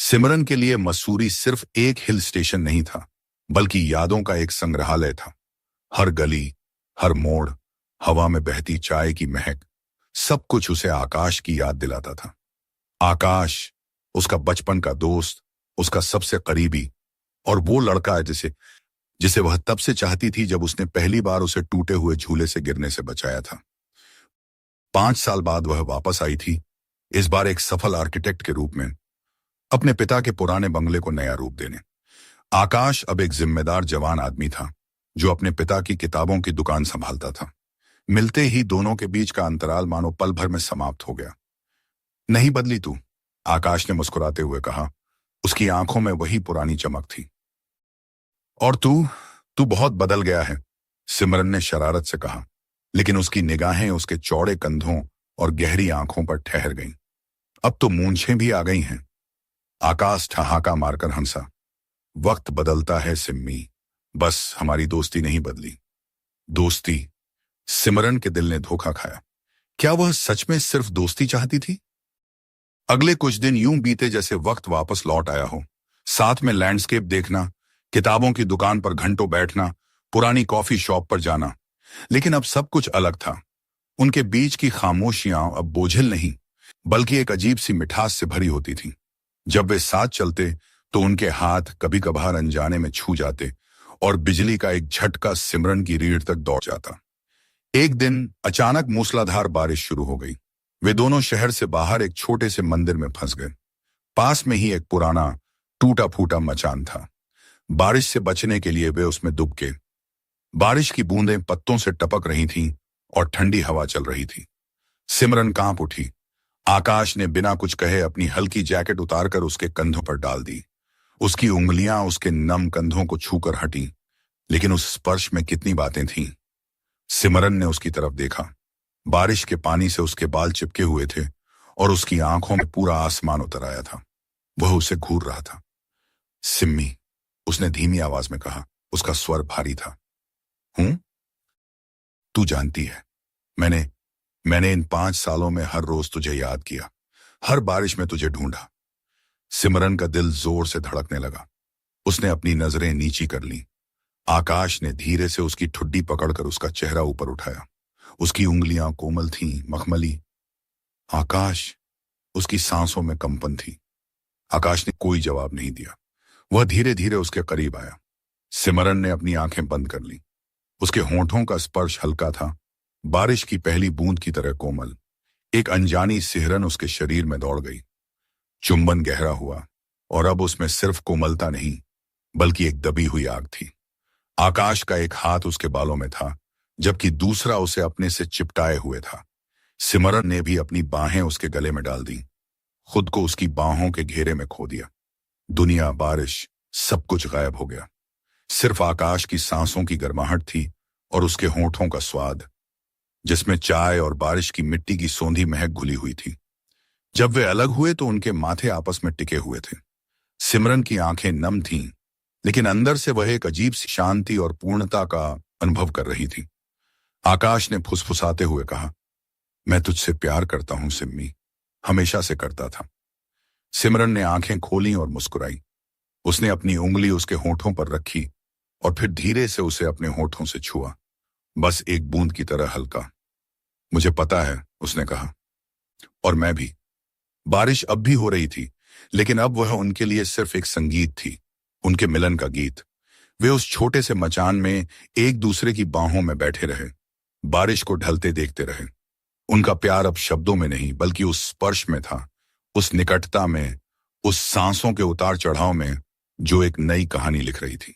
सिमरन के लिए मसूरी सिर्फ एक हिल स्टेशन नहीं था, बल्कि यादों का एक संग्रहालय था। हर गली, हर मोड़, हवा में बहती चाय की महक, सब कुछ उसे आकाश की याद दिलाता था। आकाश, उसका बचपन का दोस्त, उसका सबसे करीबी, और वो लड़का जिसे जिसे वह तब से चाहती थी जब उसने पहली बार उसे टूटे हुए झूले से गिरने से बचाया था। 5 साल बाद वह वापस आई थी, इस बार एक सफल आर्किटेक्ट के रूप में, अपने पिता के पुराने बंगले को नया रूप देने। आकाश अब एक जिम्मेदार जवान आदमी था, जो अपने पिता की किताबों की दुकान संभालता था। मिलते ही दोनों के बीच का अंतराल मानो पल भर में समाप्त हो गया। नहीं बदली तू, आकाश ने मुस्कुराते हुए कहा। उसकी आंखों में वही पुरानी चमक थी। और तू बहुत बदल गया है, सिमरन ने शरारत से कहा, लेकिन उसकी निगाहें उसके चौड़े कंधों और गहरी आंखों पर ठहर गईं। अब तो मूंछें भी आ गई हैं। आकाश ठहाका मारकर हंसा। वक्त बदलता है सिम्मी, बस हमारी दोस्ती नहीं बदली। दोस्ती? सिमरन के दिल ने धोखा खाया। क्या वह सच में सिर्फ दोस्ती चाहती थी? अगले कुछ दिन यूं बीते जैसे वक्त वापस लौट आया हो। साथ में लैंडस्केप देखना, किताबों की दुकान पर घंटों बैठना, पुरानी कॉफी शॉप पर जाना। लेकिन अब सब कुछ अलग था। उनके बीच की खामोशियां अब बोझिल नहीं, बल्कि एक अजीब सी मिठास से भरी होती थी। जब वे साथ चलते तो उनके हाथ कभी कभार अनजाने में छू जाते और बिजली का एक झटका सिमरन की रीढ़ तक दौड़ जाता। एक दिन अचानक मूसलाधार बारिश शुरू हो गई। वे दोनों शहर से बाहर एक छोटे से मंदिर में फंस गए। पास में ही एक पुराना टूटा फूटा मचान था। बारिश से बचने के लिए वे उसमें दुबके। बारिश की बूंदें पत्तों से टपक रही थीं और ठंडी हवा चल रही थी। सिमरन कांप उठी। आकाश ने बिना कुछ कहे अपनी हल्की जैकेट उतारकर उसके कंधों पर डाल दी। उसकी उंगलियां उसके नम कंधों को छूकर हटीं, लेकिन उस स्पर्श में कितनी बातें थीं। सिमरन ने उसकी तरफ देखा। बारिश के पानी से उसके बाल चिपके हुए थे और उसकी आंखों में पूरा आसमान उतर आया था। वह उसे घूर रहा था। सिम्मी, उसने धीमी आवाज में कहा। उसका स्वर भारी था। हूं? तू जानती है, मैंने इन 5 सालों में हर रोज तुझे याद किया, हर बारिश में तुझे ढूंढा। सिमरन का दिल जोर से धड़कने लगा। उसने अपनी नजरें नीची कर लीं। आकाश ने धीरे से उसकी ठुड्डी पकड़कर उसका चेहरा ऊपर उठाया। उसकी उंगलियां कोमल थीं, मखमली। आकाश, उसकी सांसों में कंपन थी। आकाश ने कोई जवाब नहीं दिया। वह धीरे धीरे उसके करीब आया। सिमरन ने अपनी आंखें बंद कर लीं। उसके होंठों का स्पर्श हल्का था, बारिश की पहली बूंद की तरह कोमल। एक अनजानी सिहरन उसके शरीर में दौड़ गई। चुंबन गहरा हुआ और अब उसमें सिर्फ कोमलता नहीं, बल्कि एक दबी हुई आग थी। आकाश का एक हाथ उसके बालों में था, जबकि दूसरा उसे अपने से चिपकाए हुए था। सिमरन ने भी अपनी बाहें उसके गले में डाल दी, खुद को उसकी बाहों के घेरे में खो दिया। दुनिया, बारिश, सब कुछ गायब हो गया। सिर्फ आकाश की सांसों की गर्माहट थी और उसके होंठों का स्वाद, जिसमें चाय और बारिश की मिट्टी की सौंधी महक घुली हुई थी। जब वे अलग हुए तो उनके माथे आपस में टिके हुए थे। सिमरन की आंखें नम थीं, लेकिन अंदर से वह एक अजीब सी शांति और पूर्णता का अनुभव कर रही थी। आकाश ने फुसफुसाते हुए कहा, मैं तुझसे प्यार करता हूं सिम्मी, हमेशा से करता था। सिमरन ने आंखें खोलीं और मुस्कुराई। उसने अपनी उंगली उसके होंठों पर रखी और फिर धीरे से उसे अपने होंठों से छुआ, बस एक बूंद की तरह हल्का। मुझे पता है, उसने कहा, और मैं भी। बारिश अब भी हो रही थी, लेकिन अब वह उनके लिए सिर्फ एक संगीत थी, उनके मिलन का गीत। वे उस छोटे से मचान में एक दूसरे की बाहों में बैठे रहे, बारिश को ढलते देखते रहे। उनका प्यार अब शब्दों में नहीं, बल्कि उस स्पर्श में था, उस निकटता में, उस सांसों के उतार चढ़ाव में, जो एक नई कहानी लिख रही थी।